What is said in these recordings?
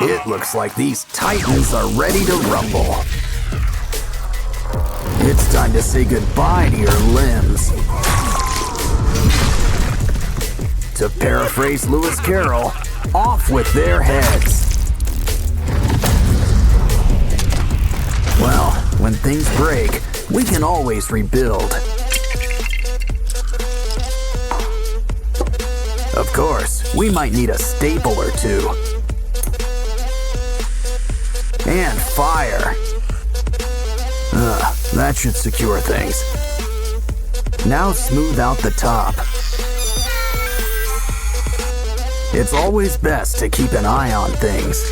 It looks like these titans are ready to rumble. It's time to say goodbye to your limbs. To paraphrase Lewis Carroll, off with their heads. Well, when things break, we can always rebuild. Of course, we might need a staple or two. And fire. That should secure things. Now smooth out the top. It's always best to keep an eye on things.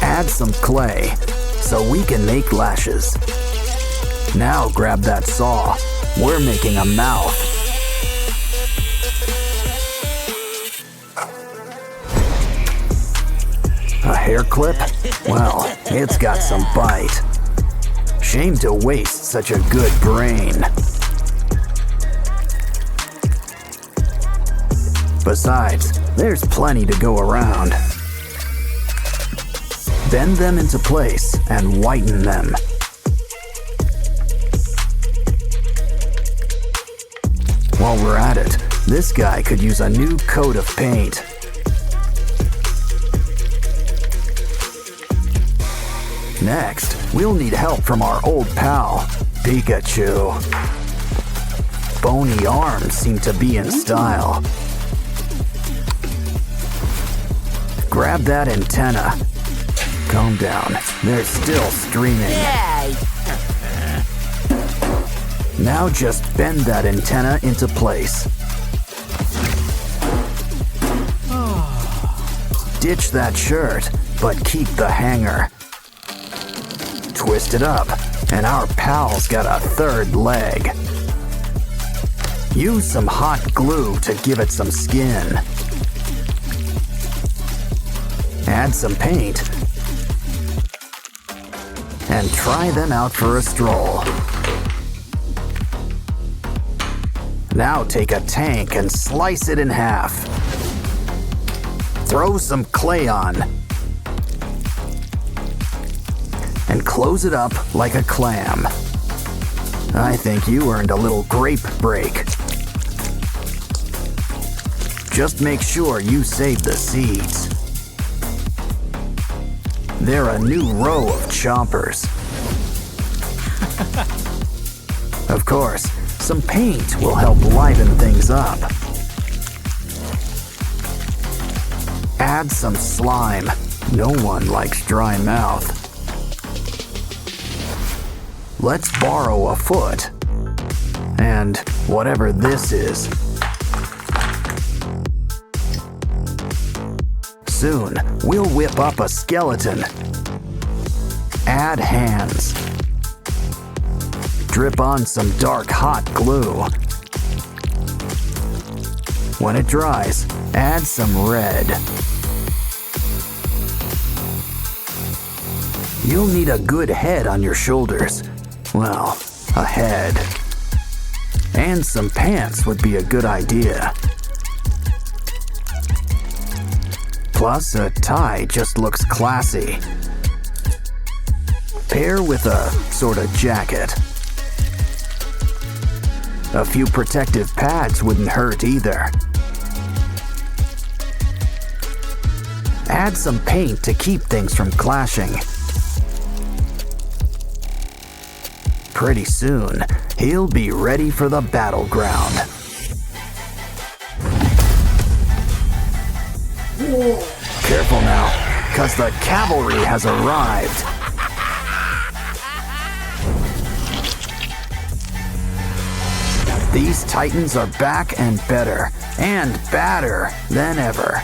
Add some clay so we can make lashes. Now grab that saw. We're making a mouth. A hair clip? Well, it's got some bite. Shame to waste such a good brain. Besides, there's plenty to go around. Bend them into place and whiten them. While we're at it, this guy could use a new coat of paint. Next, we'll need help from our old pal, Pikachu. Bony arms seem to be in style. Grab that antenna. Calm down, they're still streaming. Now just bend that antenna into place. Ditch that shirt, but keep the hanger. Twist it up, and our pal's got a third leg. Use some hot glue to give it some skin. Add some paint, and try them out for a stroll. Now take a tank and slice it in half. Throw some clay on. And close it up like a clam. I think you earned a little grape break. Just make sure you save the seeds. They're a new row of chompers. Of course, some paint will help liven things up. Add some slime. No one likes dry mouth. Let's borrow a foot. And whatever this is. Soon, we'll whip up a skeleton. Add hands. Drip on some dark hot glue. When it dries, add some red. You'll need a good head on your shoulders. Well, a head. And some pants would be a good idea. Plus, a tie just looks classy. Pair with a sort of jacket. A few protective pads wouldn't hurt either. Add some paint to keep things from clashing. Pretty soon, he'll be ready for the battleground. Careful now, 'cause the cavalry has arrived. These titans are back and better, and badder than ever.